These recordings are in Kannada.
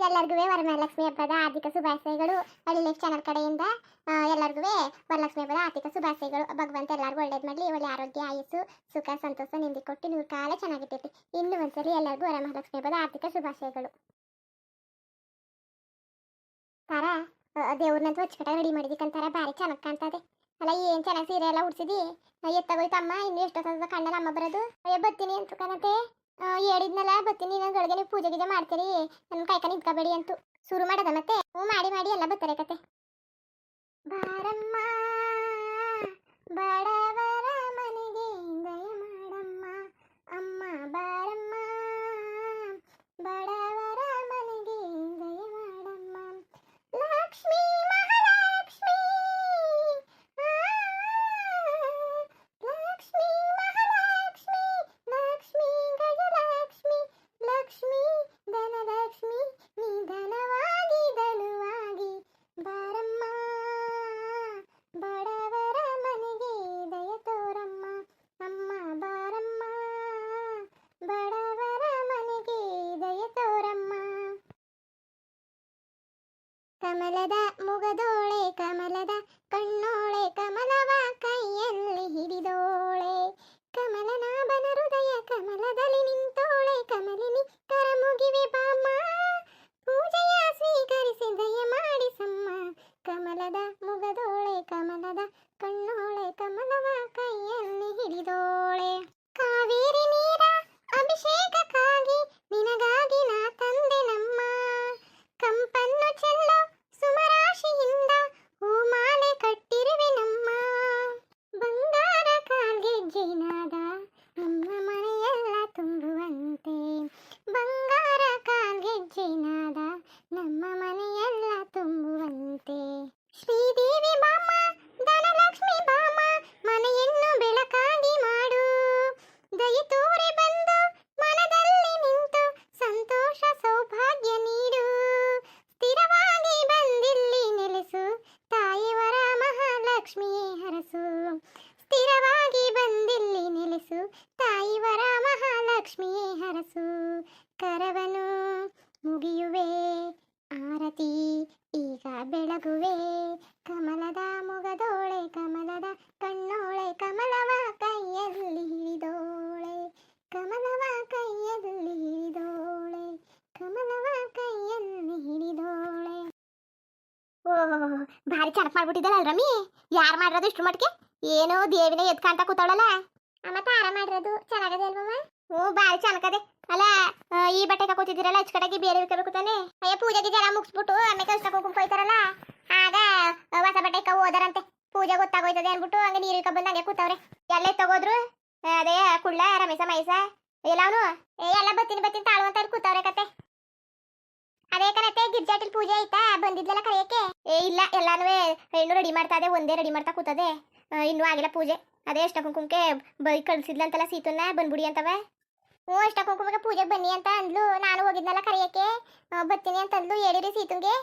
ಎಲ್ಲರಿಗೂ ವರಮಹಾಲಕ್ಷ್ಮಿ ಹಬ್ಬದ ಆರ್ಥಿಕ ಶುಭಾಶಯಗಳು. ಹಳ್ಳಿ ಲೈಫ್ ಚಾನಲ್ ಕಡೆಯಿಂದ ಎಲ್ಲರಿಗೂ ವರಲಕ್ಷ್ಮಿ ಹಬ್ಬದ ಆರ್ಥಿಕ ಶುಭಾಶಯಗಳು. ಭಗವಂತ ಎಲ್ಲರಿಗೂ ಒಳ್ಳೇದು ಮಾಡಲಿ, ಒಳ್ಳೆ ಆರೋಗ್ಯ, ಆಯುಸ್ಸು, ಸುಖ, ಸಂತೋಷ ನಿಂದಿ ಕೊಟ್ಟು 100 ಕಾಲ ಚೆನ್ನಾಗಿರ್ತೈತಿ. ಇನ್ನು ಒಂದ್ಸಲಿ ಎಲ್ಲರಿಗೂ ವರಮಹಾಲಕ್ಷ್ಮಿ ಹಬ್ಬದ ಆರ್ಥಿಕ ಶುಭಾಶಯಗಳು. ತಾರ ದೇವ್ರನ್ನಂತೂ ಹಚ್ಕಟ ರೆಡಿ ಮಾಡಿದಿಕ್ಕಂತಾರ ಭಾರಿ ಚೆನ್ನಾಗಿ ಕಾಣ್ತದೆ. ಅಲ್ಲ ಏನು ಚೆನ್ನಾಗಿ ಸೀರೆ ಎಲ್ಲ ಉಡ್ಸಿದಿ. ಎತ್ತಾಗೋಯ್ತಮ್ಮ, ಇನ್ನು ಎಷ್ಟೊತ್ತದ ಕಣ್ಣಲ್ಲಿ ಅಮ್ಮ ಬರೋದು. ಬತ್ತೀನಿ ಅಂತ ಕಾಣತ್ತೆ. ಹೇಳಿದ್ನಲ್ಲ ಬತ್ತೀನಿ, ನಾನು ಗಳಿಗೆ ನೀವು ಪೂಜೆ ಗೀಜೆ ಮಾಡ್ತೀರಿ, ನನ್ನ ಕಾಯ್ಕ ನಿಂತ್ಕೋಬೇಡಿ ಅಂತೂ ಶುರು ಮಾಡದ. ಮತ್ತೆ ಹ್ಞೂ ಮಾಡಿ ಮಾಡಿ ಎಲ್ಲ ಬರ್ತಾರೆ ಕತೆ. ಬಾರಮ್ಮ ಬಡವರ ಮನೆಗೆ ದಯ ಮಾಡಮ್ಮ, ಅಮ್ಮ ಬಾರಮ್ಮ ಬಡವರ ಮನೆಗೆ ದಯ ಮಾಡಮ್ಮ. ಲಕ್ಷ್ಮೀ ಮಹಾಲಕ್ಷ್ಮೀ, ಲಕ್ಷ್ಮೀ ಮಹಾಲಕ್ಷ್ಮೀ, ಲಕ್ಷ್ಮೀ ಗಜಲಕ್ಷ್ಮೀ, ಲಕ್ಷ್ಮೀ ಧನಲಕ್ಷ್ಮೀ, ನೀ ಧನವಾಗಿ ಧನುವಾಗಿ ಬಾರಮ್ಮ ಬಡವರ ಮನೆಗೆ ದಯ ತೋರಮ್ಮ, ಅಮ್ಮ ಬಾರಮ್ಮ ಬಡವರ ಮನೆಗೆ ದಯ ತೋರಮ್ಮ. ಕಮಲದ ಮುಗದೋಳೆ, ಕಮಲದ ಕಣ್ಣೋಳೆ, ಕಮಲವ ಕೈಯಲ್ಲಿ ಹಿಡಿದೋಳೆ, ಕಮಲನಾಭನ ಹೃದಯ ಕಮಲದಲ್ಲಿ ನಿಂತೋಳೆ, ಕಮಲಿನಿ ಕರಮುಗಿವೆ ಬಾಮ್ಮ, ಪೂಜೆಯ ಸ್ವೀಕರಿಸಿ ದಯ ಮಾಡಿಸಮ್ಮ. ಕಮಲದ ಮುಗದೋಳೆ, ಕಮಲದ ಕಣ್ಣೋಳೆ, ಕಮಲವ ಕೈಯಲ್ಲಿ ಹಿಡಿದೋಳೆ. ಕಾವೇರಿ ನೀರ ಅಭಿಷೇಕಕ್ಕಾಗಿ ನಿನಗಾಗಿ ನಾ ತಂದೆ ನಮ್ಮ, ಕಂಪನ್ನು ಚೆಲ್ಲೋ ಸುಮರಾಶಿಯಿಂದ ಹೂಮಾಲೆ ಕಟ್ಟಿರುವೆ ನಮ್ಮ. ಬಂಗಾರ ಕಾಲ್ಗೆಜ್ಜೆನಾದ ನಮ್ಮ ಮನೆಯೆಲ್ಲ ತುಂಬುವಂತೆ, ಬಂಗಾರ ಕಾಲ್ಗೆಜ್ಜೆನಾದ ನಮ್ಮ ಮನೆಯೆಲ್ಲ ತುಂಬುವಂತೆ. ಶ್ರೀದೇವಿ ಬಾಮ, ಧನಲಕ್ಷ್ಮಿ ಬಾಮ, ಮನೆಯನ್ನು ಬೆಳಕಾಗಿ ಮಾಡು, ದಯ ತೋರಿ ಬಂದು ಮನದಲ್ಲಿ ನಿಂತು ಸಂತೋಷ ಸೌಭಾಗ್ಯ ನೀಡು. ಸ್ಥಿರವಾಗಿ ಬಂದಿಲ್ಲಿ ನೆಲೆಸು, ತಾಯಿವರ ಮಹಾಲಕ್ಷ್ಮಿಯೇ ಹರಸು, ಸ್ಥಿರವಾಗಿ ಬಂದಿಲ್ಲಿ ನೆಲೆಸು, ತಾಯಿವರ ಮಹಾಲಕ್ಷ್ಮಿಯೇ ಹರಸು. ಕರವನು ಮುಗಿಯುವೆ ಆರತಿ ಈಗ ಬೆಳಗುವೆ, ಕಮಲದ ಮುಗದೋಳೆ, ಕಮಲದ ಕಣ್ಣೋಳೆ, ಕಮಲವ ಕೈಯಲ್ಲಿ ಹಿಡಿದೋಳೆ, ಕಮಲವ ಕೈಯಲ್ಲಿ ಹಿಡಿದೋಳೆ, ಕಮಲವ ಕೈಯಲ್ಲಿ ಹಿಡಿದೋಳೆ. ಓಹ್ ಭಾರಿ ಚೆನ್ನಾಗಿ ಮಾಡ್ಬಿಟ್ಟಿದ್ದಲ್ಲ ರಮಿ. ಯಾರು ಮಾಡಿರೋದು ಇಷ್ಟು ಮಟ್ಟಿಗೆ? ಏನೋ ದೇವಿನ ಎದ್ಕಂತ ಕೂತಾವಳಲ್ಲ. ಮತ್ತೆ ಆರಾಮ ಮಾಡಿರೋದು ಚೆನ್ನಾಗದೆ ಅಲ್ವಮ್ಮ? ಹ್ಞೂ ಭಾರಿ ಚೆನ್ನಾಗದೆ. ಅಲ್ಲ ಈ ಬಟ್ಟೆ ಹಾಕೋತಿದ್ದೀರಲ್ಲ ಅಚ್ಚಕಟಾಗಿ ಬೇರೆ ಕೂತಾನೆ. ಅಯ್ಯ ಪೂಜೆಗೆ ಜನ ಮುಗಿಸ್ಬಿಟ್ಟು ಆಮೇಲೆ ಅಷ್ಟ ಹೋಗಿ ಹೋಯ್ತಾರಲ್ಲ, ಆಗ ಹೊಸ ಬಟ್ಟೆ ಹೋದರಂತೆ. ಪೂಜೆ ಗೊತ್ತಾಗೋಯ್ತದೆ ಅನ್ಬಿಟ್ಟು ಹಂಗೆ ನೀರು ಬಂದು ಹಂಗೆ ಕೂತವ್ರೆ. ಎಲ್ಲ ತಗೋದ್ರು. ಅದೇ ಕುಳ್ಳ ರಮೇಶ ಮೈಸ ಎಲ್ಲವನು ಎಲ್ಲ ಬತ್ತೀನಿ ಬತ್ತೀನಿ ತಾಳುವಂತ ಕೂತವ್ರೆ ಕತೆ. ಅದೇ ಕಣತೆ ಗಿರ್ಜಾಟಿಲ್ ಪೂಜೆ ಆಯ್ತಾ? ಬಂದಿದ್ಲಲ್ಲ ಕರೆಯಕ್ಕೆ? ಇಲ್ಲ, ಎಲ್ಲಾನು ಹೆಣ್ಣು ರೆಡಿ ಮಾಡ್ತಾ ಇದೆ, ಒಂದೇ ರೆಡಿ ಮಾಡ್ತಾ ಕೂತದೆ. ಇನ್ನೂ ಆಗಿಲ್ಲ ಪೂಜೆ. ಅದೇ ಅಷ್ಟ ಕುಂಕುಮಕ್ಕೆ ಬೈ ಕಳ್ಸಿದ್ಲಂತಲ್ಲ ಸೀತನ್ನ ಬಂದ್ಬಿಡಿ ಅಂತವ. ಹ್ಞೂ ಅಷ್ಟ ಕುಂಕುಮಕ್ಕೆ ಪೂಜೆಗೆ ಬನ್ನಿ ಅಂತ ಅಂದ್ಲು. ನಾನು ಹೋಗಿದ್ನಲ್ಲ ಕರೆಯಕ್ಕೆ, ಬರ್ತೀನಿ ಅಂತ ಅಂದ್ಲು. ಹೇಳಿರಿ ಸೀತುಂಗೆ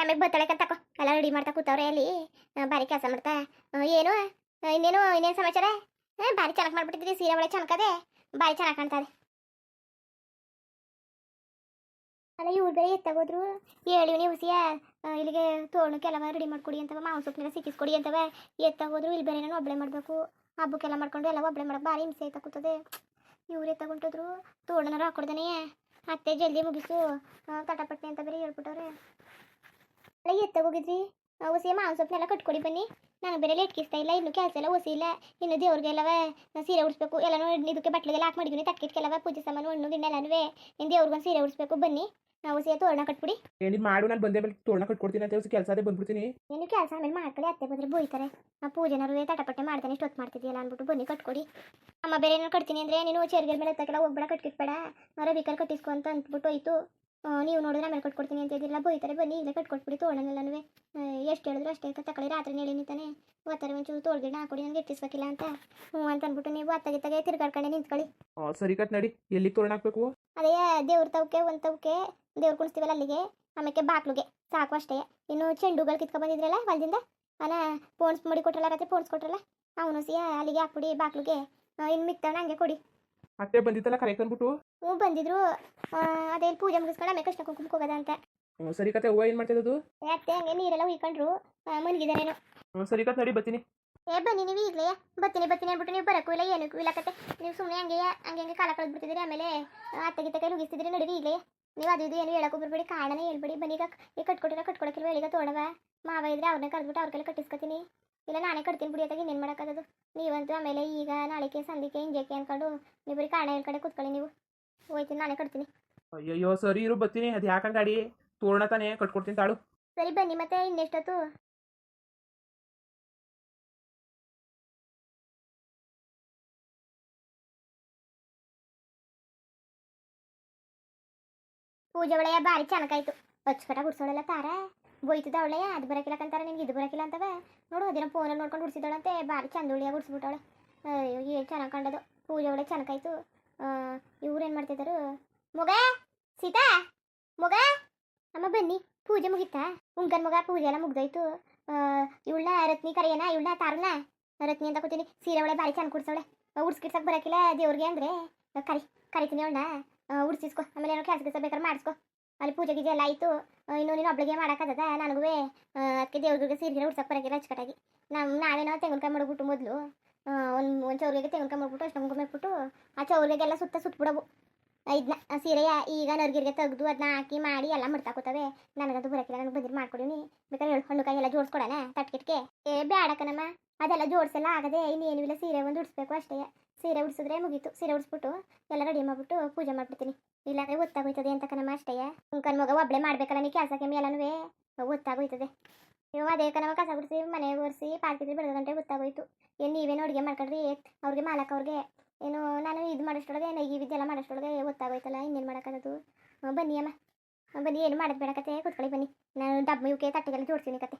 ಆಮೇಲೆ ಬತ್ತಳಕ್ಕೆ ತಕೋ. ಎಲ್ಲ ರೆಡಿ ಮಾಡ್ತಾ ಕೂತವ್ರೆ ಅಲ್ಲಿ, ಭಾರಿ ಕೆಲಸ ಮಾಡ್ತಾ. ಏನು ಇನ್ನೇನು ಸಮಾಚಾರ? ಭಾರಿ ಚೆನ್ನಾಗಿ ಮಾಡ್ಬಿಟ್ಟಿದ್ರಿ, ಸೀರೆ ಒಳ್ಳೆ ಚೆನ್ನಾಗದೆ, ಭಾರಿ ಚೆನ್ನಾಗಿ ಕಾಣ್ತದೆ. ಅಲ್ಲ ಇವ್ರು ಬೇರೆ ಎತ್ತಾಗೋದ್ರು. ಹೇಳಿ ನೀವು ಹುಸಿಯ ಇಲ್ಲಿಗೆ ತೋರಣಕ್ಕೆಲ್ಲ ರೆಡಿ ಮಾಡ್ಕೊಡಿ ಅಂತವ, ಮಾವಿನ ಸೊಪ್ಪನ್ನೆಲ್ಲ ಸಿಕ್ಕಿಸ್ಕೊಡಿ ಅಂತವ. ಎತ್ತಾಗೋದ್ರು. ಇಲ್ಲಿ ಬೇರೆ ನಾನು ಒಬ್ಬಳೆ ಮಾಡಬೇಕು, ಹಬ್ಬಕ್ಕೆಲ್ಲ ಮಾಡ್ಕೊಂಡು ಎಲ್ಲ ಒಬ್ಬಳೆ ಮಾಡೋಕೆ ಭಾರಿ ಹಿಂಸೆ ಆಯ್ತಾ ಕೂತದೆ. ಇವ್ರು ಎತ್ತಾಗೊಂಟದ್ರು. ತೋರಣನಾರು ಹಾಕೊಡ್ದಾನೆ, ಅತ್ತೆ ಜಲ್ದಿ ಮುಗಿಸು ತಟಪಟ್ಟೆ ಅಂತ ಬೇರೆ ಹೇಳ್ಬಿಟ್ಟವ್ರೆ. ಅಲ್ಲ ಎತ್ತಾಗೋಗಿದ್ರಿ ಹುಸಿಯ ಮಾವಿನ ಸೊಪ್ಪನ್ನೆಲ್ಲ ಕಟ್ಕೊಡಿ ಬನ್ನಿ. ನನಗೆ ಬೇರೆ ಲೇಟ್ಕಿಸ್ತಾ ಇಲ್ಲ, ಇನ್ನು ಕೆಲಸ ಎಲ್ಲ ಹೊಸಿ ಇಲ್ಲ. ಇನ್ನು ದೇವ್ರಿಗೆಲ್ಲವ ಸೀರೆ ಉಡಿಸ್ಬೇಕು, ಎಲ್ಲನೂ ಇದಕ್ಕೆ ಬಟ್ಲಿಗೆಲ್ಲ ಹಾಕಿ ಮಾಡಿದ್ದೀನಿ. ತಕ್ಕಿಟ್ಕೆಲ್ಲವ ಪೂಜೆ ಸಾಮಾನು ಹಣ್ಣು ಗಿಣ್ಣು ಎಲ್ಲನೂ ಇನ್ನು ದೇವ್ರಿಗೊಂದು ಸೀರೆ ಉಡಿಸ್ಬೇಕು. ಬನ್ನಿ ಹುಸಿಯ ತೋರಣ ಕಟ್ಬಿಡಿ. ಏನಿದ್ ಮಾಡು, ನಾನು ಬಂದೆ ಮೇಲೆ ತೋರಣ ಕಟ್ಕೊಡ್ತೀನಿ ಅಂತ ಕೆಲಸ ಅದೇ ಬಂದ್ಬಿಡ್ತೀನಿ. ಏನು ಕೆಲಸ ಆಮೇಲೆ ಮಾಡ್ಕೊಳ್ಳಿ, ಅತ್ತೆ ಬಂದರೆ ಬೋಯ್ತಾರೆ. ಪೂಜೆನಾರು ತಟಪಟ್ಟೆ ಮಾಡ್ತಾನೆ ಇಷ್ಟೊತ್ತು ಮಾಡ್ತಿದ್ದೀಯಲ್ಲ ಅಂದ್ಬಿಟ್ಟು ಬನ್ನಿ ಕಟ್ಕೊಡಿ. ಅಮ್ಮ ಬೇರೆ ಏನಾರು ಕಟ್ತೀನಿ ಅಂದರೆ ನೀನು ಚೇರ್ಗೆ ಮೇಲೆ ಎತ್ತಕ್ಕೆಲ್ಲ ಹೋಗ್ಬೇಡ, ಕಟ್ಕಿಟ್ಬೇಡ, ರವಿಕರ್ ಕಟ್ಟಿಸ್ಕೊ ಅಂತ ಅಂದ್ಬಿಟ್ಟು ಹೋಯ್ತು. ನೀವು ನೋಡಿದ್ರೆ ಆಮೇಲೆ ಕಟ್ಕೊಡ್ತೀನಿ ಅಂತ ಇದ್ದಿಲ್ಲ, ಬೋಯ್ತಾರೆ. ಬನ್ನಿ ಈಗಲೇ ಕಟ್ಕೊಟ್ಬಿಡಿ ತೋರಣನೆಲ್ಲನೂ. ಎಷ್ಟು ಹೇಳಿದ್ರು ಅಷ್ಟೇ ತಗೊಳ್ಳಿ. ರಾತ್ರಿ ಹೇಳಿ ನಿಂತಾನೆ ಓದ್ತಾರೆ, ಒಂಚೂರು ತೋಳ್ಗಿಡ ಹಾಕೊಡಿ, ನನಗೆ ಇಟ್ಟಿಸ್ಬೇಕಿಲ್ಲ ಅಂತ. ಹ್ಞೂ ಅಂತ ಅಂದ್ಬಿಟ್ಟು ನೀವು ಅತ್ತಗಿತ್ತಾಗೆ ತಿರ್ಗಾಡ್ಕೊಂಡೆ ನಿಂತ್ಕೊಳ್ಳಿ. ಸರಿ ಕತ್ ನಡಿ. ಎಲ್ಲಿ ತೋರಣ ಹಾಕ್ಬೇಕು? ಅದೇ ದೇವ್ರ ತವಕ್ಕೆ ಒಂದು ತವಕ್ಕೆ ದೇವ್ರು ಕುಣಿಸ್ತೀವಲ್ಲ ಅಲ್ಲಿಗೆ, ಆಮೇಲೆ ಬಾಕ್ಲುಗೆ ಸಾಕು ಅಷ್ಟೇ. ಇನ್ನು ಚೆಂಡುಗಳು ಕಿತ್ಕೊಂಡು ಬಂದಿದ್ರಲ್ಲ ಹೊಲದಿಂದ, ಅಲ್ಲ ಪೋಣ್ಸ್ ಮಾಡಿ ಕೊಟ್ರಲ್ಲ, ರಾತ್ರಿ ಪೋಣ್ಸ್ ಕೊಟ್ರಲ್ಲ, ಅವನು ಸಿಯ ಅಲ್ಲಿಗೆ ಹಾಕ್ಬಿಡಿ ಬಾಕ್ಲುಗೆ. ಇನ್ನು ಮಿಕ್ತವನ್ನ ಹಂಗೆ ಕೊಡಿ. ಅತ್ತೆ ಬಂದಿತ್ತಲ್ಲ ಕರೆಕ್ಟ್ ಅಂದ್ಬಿಟ್ಟು. ಹ್ಞೂ ಬಂದಿದ್ರು. ಅದೇನು ಪೂಜೆ ಮುಗಿಸ್ಕೊಂಡು ಆಮೇಲೆ ಕೃಷ್ಣ ಕುಂಕುಮಕ್ಕೆ ಹೋಗೋದ ಅಂತ. ಸರಿ ಕತೆ ಹೂವು ಏನು ಮಾಡ್ತಿದ್ದದು? ಅತ್ತೆ ಹಂಗೆ ನೀರೆಲ್ಲ ಹುಯ್ಕೊಂಡ್ರು. ಮನ್ಗಿದಾರೇನು. ಸರಿ ಕತೆ ನಡಿ ಬರ್ತೀನಿ. ಬನ್ನಿ ನೀವು ಈಗಲೇ. ಬರ್ತೀನಿ ಅಂದ್ಬಿಟ್ಟು ನೀವು ಬರೋಕ್ಕೂ ಇಲ್ಲ ಏನಕ್ಕೂ ಇಲ್ಲ ಕತೆ. ನೀವು ಸುಮ್ಮನೆ ಹಂಗೆ ಕಾಲ ಕಳೆದ್ಬಿಡ್ತಿದ್ದೀರಿ. ಆಮೇಲೆ ಅತ್ತೆ ಕೈ ನುಗ್ಗಿಸ್ತಿದ್ದೀರಿ. ನಡೀರಿ ಈಗಲೇ. ನೀವು ಅದು ಇದು ಏನು ಹೇಳಕ್ಕೆ ಬರ್ಬೇಡಿ, ಕಾರಣನೇ ಹೇಳ್ಬೇಡಿ. ಬನ್ನಿ ಈಗ ಕಟ್ಕೊಡಕ್ಕಿಲ್ವ ಹೇಳಿಗ ತೋಡವ. ಮಾವ ಇದ್ರೆ ಅವ್ರನ್ನೇ ಕರೆದ್ಬಿಟ್ಟು ಅವ್ರ ಕೈಲಿ ಕಟ್ಟಿಸ್ಕೊತೀನಿ. ಇಲ್ಲ ನಾನೇ ಕಟ್ತೀನಿ ಬಿಡಿ ಅತ್ತಾಗ ಇನ್ನೇನು ಮಾಡೋಕ್ಕದು. ನೀವಂತೂ ಆಮೇಲೆ ಈಗ ನಾಳೆಗೆ ಸಂದಿಕೆ ಹಿಂಜಕ್ಕೆ ಅಂದ್ಕೊಂಡು ನೀವು ಬರೀ ಕಾರಣ ಹೇಳ್ಕಡೆ ಕೂತ್ಕೊಳ್ಳಿ. ನೀವು ಹೋಯ್ತೀನಿ, ನಾನೇ ಕಟ್ತೀನಿ. ಅಯ್ಯಯ್ಯೋ ಸರಿ ಇರು ಬರ್ತೀನಿ. ಅದು ಯಾಕಂಗೆ ಗಾಡಿ ತೋರಣ ತಾನೇ ಕಟ್ಕೊಡ್ತೀನಿ ತಾಳು. ಸರಿ ಬನ್ನಿ ಮತ್ತೆ ಇನ್ನೆಷ್ಟೊತ್ತು. ಪೂಜೆ ಒಳ್ಳೆಯ ಭಾರಿ ಚೆನ್ನಾಗಾಯ್ತು. ಅಚ್ಚುಕಟ್ಟ ಗುಡ್ಸೋಳೆಲ್ಲ ತಾರ ಬೋಯ್ತದ ಒಳ್ಳೆಯ. ಅದು ಬರೋಕಿಲ್ಲಕ್ಕಂತಾರೆ ನಿನ್ಗೆ ಇದು ಬರೋಕಿಲ್ಲ ಅಂತವ. ನೋಡು ಅದಿನ ಫೋನಲ್ಲಿ ನೋಡ್ಕೊಂಡು ಗುಡ್ಸಿದಳಂತೆ. ಭಾರಿ ಚಂದ ಒಳ್ಳೆಯ ಗುಡ್ಸ್ಬಿಟ್ಟವಳೆ. ಅಯ್ಯೋ ಏನು ಚೆನ್ನಾಗಿ ಕಂಡದು. ಪೂಜೆ ಒಳ್ಳೆ ಚೆನ್ನಾಗಾಯ್ತು. ಇವ್ರೇನು ಮಾಡ್ತಿದ್ದರು? ಮಗ ಸೀತಾ, ಮಗ ಅಮ್ಮ ಬನ್ನಿ. ಪೂಜೆ ಮುಗಿತಾ? ಉಂಕನ್ ಮಗ ಪೂಜೆ ಎಲ್ಲ ಮುಗ್ದೋಯ್ತು. ಇವಳನ್ನ ರತ್ನಿ ಕರೆಯನ, ಇವಳನ್ನ ತಾರನ ರತ್ನಿ ಅಂತ ಕೂತೀನಿ. ಸೀರೆ ಒಳ್ಳೆ ಭಾರಿ ಚೆನ್ನಾಗಿ ಕುಡ್ಸವಳೆ. ಉಡ್ಸ್ಕಿಡ್ಸಕ್ಕೆ ಬರೋಕಿಲ್ಲ ದೇವ್ರಿಗೆ ಅಂದರೆ ಕರಿತೀನಿ ಅವಳನ್ನ. ಉಡ್ಸಿಸ್ಕೊ. ಆಮೇಲೆ ಏನೋ ಕೆಲಸ ಬೇಕಾದ್ರೆ ಮಾಡಿಸ್ಕೊ. ಅಲ್ಲಿ ಪೂಜೆ ಗೀಜೆ ಎಲ್ಲ ಆಯಿತು. ಇನ್ನು ನೀನು ಒಬ್ಳಿಗೆ ಮಾಡೋಕ್ಕದ ನನಗೂ. ಅದಕ್ಕೆ ದೇವ್ರಿಗೆ ಸೀರೆ ಉಡ್ಸಕ್ಕೆ ಬರೋಕಿಲ್ಲ ಅಚ್ಚುಕಟ್ಟಾಗಿ. ನಾವೇನೋ ತೆಂಗಿನಕಾಯಿ ಮಾಡ್ಬಿಟ್ಟು ಮೊದಲು ಒಂದು ಚೌರಿಗೆ ತೆಂಗಿನಕಾಯಿ ಮಾಡ್ಬಿಟ್ಟು ಅಷ್ಟು ಮುಗಿಬಿಟ್ಟು ಆ ಚೌರಿಗೆಲ್ಲ ಸುತ್ತಬಿಡವು ಇದನ್ನ ಸೀರೆಯ. ಈಗ ನರ್ಗಿರಿಗೆ ತೆಗೆದು ಅದನ್ನ ಹಾಕಿ ಮಾಡಿ ಎಲ್ಲ ಮಾಡ್ತಾಕೋತವೆ. ನನಗದು ಬರೋಕಿಲ್ಲ. ನನಗೆ ಬಂದಿರು ಮಾಡ್ಕೊಡಿನಿ. ಬೇಕಾದ್ರೆ ಹಣ್ಣು ಕಾಯಿ ಎಲ್ಲ ಜೋಡಿಸ್ಕೊಡೋಣ ತಟ್ಕಿಟ್ಗೆ. ಬೇಡಕ್ಕನಮ್ಮ ಅದೆಲ್ಲ ಜೋಡಿಸೆಲ್ಲ ಆಗದೆ. ಇನ್ನೇನು ಇಲ್ಲ, ಸೀರೆ ಒಂದು ಉಡಿಸ್ಬೇಕು ಅಷ್ಟೇ. ಸೀರೆ ಉಡಿಸಿದ್ರೆ ಮುಗೀತು. ಸೀರೆ ಉಡಿಸ್ಬಿಟ್ಟು ಎಲ್ಲ ರೆಡಿ ಮಾಡಿಬಿಟ್ಟು ಪೂಜೆ ಮಾಡ್ಬಿಡ್ತೀನಿ. ಇಲ್ಲಾಂದರೆ ಒತ್ತಾಗೋಯ್ತದೆ ಅಂತ ಕಣಮ್ಮ ಅಷ್ಟೇ. ಕಣ್ ಮಗ ಒಬ್ಬಳೆ ಮಾಡ್ಬೇಕಲ್ಲ ನೀ ಕೆಲಸಕ್ಕೆ ಮೇಲೂ ಒತ್ತಾಗೋಯ್ತದೆ. ನೀವು ಅದೇ ಕಣವ ಕಸ ಗುಡಿಸಿ ಮನೆ ಒರೆಸಿ ಪಾರ್ಕಿದ್ರೆ ಬೆಳಗ್ಗೆ ಗಂಟೆ ಗೊತ್ತಾಗೋಯ್ತು. ಏನು ನೀವೇನು ಅಡುಗೆ ಮಾಡ್ಕೊಂಡ್ರಿ ಅವ್ರಿಗೆ ಮಾಲಕ್ಕ ಅವ್ರಿಗೆ ಏನು ನಾನು ಇದು ಮಾಡೋಷ್ಟೊಳಗೆ ನೈಗಿ ವಿದ್ಯೆಲ್ಲ ಮಾಡೋಷ್ಟೊಳಗೆ ಒತ್ತಾಗೋಯ್ತಲ್ಲ. ಇನ್ನೇನು ಮಾಡೋಕ್ಕದು. ಬನ್ನಿ ಅಮ್ಮ ಬನ್ನಿ. ಏನು ಮಾಡೋದು ಬೇಡಕತ್ತೆ, ಕೂತ್ಕೊಳ್ಳಿ ಬನ್ನಿ. ನಾನು ಡಬ್ಬ ಇವಕ್ಕೆ ತಟ್ಟೆಗೆಲ್ಲ ಜೋಡ್ತೀನಿ ಕತೆ.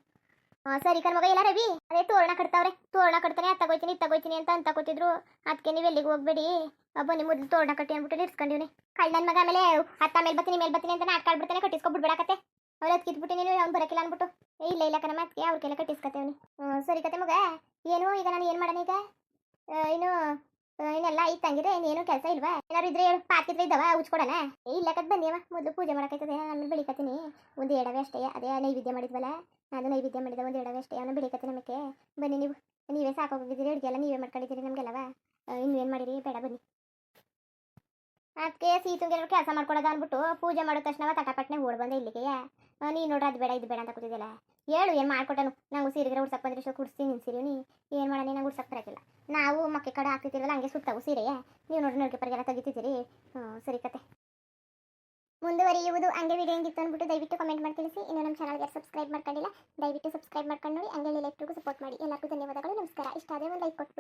ಸರಿ ಕಣ್ ಮಗ. ಎಲ್ಲ ರವಿ ಅದೇ ತೋರಣ ಕಟ್ತಾವ್ರೆ. ತೋರಣ ಕಟ್ತಾನೆ ಅತ್ತಾಗೋಯ್ತೀನಿ ಅಂತ ಕೂತಿದ್ರು. ಅದಕ್ಕೆ ನೀವು ಎಲ್ಲಿಗೆ ಹೋಗ್ಬೇಡಿ. ಬನ್ನಿ ಮೊದಲು ತೋರಣ ಕಟ್ಟಿ ಅಂದ್ಬಿಟ್ಟು ಇರ್ಸ್ಕೊಂಡಿವ್ನಿ. ಕಳ್ಳನ ಮಗ ಆಮೇಲೆ ಅತ್ತ ಮೇಲೆ ಬರ್ತೀನಿ ಅಂತ ನಾಟಕ ಆಡ್ಬಿಡ್ತಾನೆ. ಕಟ್ಟಿಸ್ಕೊಬಿಡ್ಬೇಡಕತ್ತೆ. ಅವ್ರು ಅದು ಕಿತ್ಬಿಟ್ಟು ನೀವು ಅವ್ನು ಬರೋಕಿಲ್ಲ ಅಂದ್ಬಿಟ್ಟು. ಇಲ್ಲ ಕಣಮ್ಮ ಅದಕ್ಕೆ ಅವ್ರ ಕೈಲ ಕಟ್ಟಿಸ್ಕತ್ತೇವ್ನಿ. ಸರಿ ಕತೆ ಮಗ. ಏನು ಈಗ ನಾನು ಏನು ಮಾಡೋಣ ಈಗ? ಇನ್ನೆಲ್ಲ ಇತ್ತಂಗಿದ್ರೆ ಇನ್ನೇನು ಕೆಲಸ ಇಲ್ವಾ? ಏನಾರು ಇದ್ರೆ ಪಾಕಿದ್ರೆ ಇದ್ದಾವ ಉಚ್ಕೊಡೋಣ? ಇಲ್ಲ ಕತ್ ಬನ್ನಿ ಅಮ್ಮ. ಮೊದಲು ಪೂಜೆ ಮಾಡೋಕೈತದೆ. ಆಮೇಲೆ ಬೆಳಿಕತ್ತೀನಿ. ಒಂದು ಎಡವೆ ಅಷ್ಟೇ. ಅದೇ ನೈವೇದ್ಯ ಮಾಡಿದ್ವಲ್ಲ, ಅದು ನೈವೇದ್ಯ ಮಾಡಿದ ಒಂದು ಎಡವೆ ಅಷ್ಟೇ. ಅವನ್ನ ಬೆಳಿಕತ್ತೀನಿ. ನಮಗೆ ಬನ್ನಿ. ನೀವೇ ಸಾಕೋಗಿದ್ದೀರಿ. ಅಡುಗೆ ಎಲ್ಲ ನೀವೇ ಮಾಡ್ಕೊಂಡಿದ್ದೀರಿ ನಮಗೆಲ್ಲವ. ಇನ್ನೇನು ಮಾಡಿರಿ ಬೇಡ ಬನ್ನಿ. ಅದಕ್ಕೆ ಸೀತುಂಗೆ ಕೆಲಸ ಮಾಡ್ಕೊಡೋದು ಅಂದ್ಬಿಟ್ಟು ಪೂಜೆ ಮಾಡೋ ತಕ್ಷಣ ತಟಪಟ್ನೆ ಓಡ್ ಬಂದೆ ಇಲ್ಲಿಗೆ. ನೀನು ನೋಡ್ರಿ ಅದು ಬೇಡ ಇದು ಬೇಡ ಅಂತ ಕೂತಿದ್ದಲ್ಲ. ಹೇಳು ಏನು ಮಾಡ್ಕೊಟ್ಟನು. ನಾವು ಸೀರೆಗೆ ಉಡ್ಸಕ್ಕೆ ಬಂದ್ರೆ ಕುಡಿಸ್ತೀನಿ ನಿನ್ನ ಸೀರೆ. ಏನು ಮಾಡೋಣ, ನಂಗೆ ಉಡ್ಸಕ್ಕೆ ಬರೋಕಿಲ್ಲ. ನಾವು ಮಕ್ಕೆ ಕಡೆ ಹಾಕ್ತಿದ್ದೀರಲ್ಲ ಹಂಗೆ ಸುತ್ತವು ಸೀರೆಯೇ. ನೀವು ನೋಡ್ರಿ ನಡಿಗೆ ಪರಗೆಲ್ಲ ತೆಗಿತಿದ್ದೀರಿ. ಸರಿ ಕತೆ ಮುಂದುವರಿಯುವುದು. ಹಂಗೆ ವಿಡಿಯೋ ಹೆಂಗಿತ್ತು ಅಂದ್ಬಿಟ್ಟು ದಯವಿಟ್ಟು ಕಮೆಂಟ್ ಮಾಡಿ ತಿಳಿಸಿ. ಇನ್ನು ನಮ್ಮ ಚಾನಲ್ಗೆ ಸಬ್ಸ್ಕ್ರೈಬ್ ಮಾಡ್ಕೊಂಡಿಲ್ಲ ದಯವಿಟ್ಟು ಸಬ್ಸ್ಕ್ರೈಬ್ ಮಾಡ್ಕೊಂಡು ನೋಡಿ. ಹಂಗೆ ಲೈಕ್ ಸಪೋರ್ಟ್ ಮಾಡಿ. ಎಲ್ಲರಿಗೂ ಧನ್ಯವಾದಗಳು. ನಮಸ್ಕಾರ. ಇಷ್ಟ ಆದರೆ ಒಂದು ಲೈಕ್ ಕೊಟ್ಬಿಡಿ.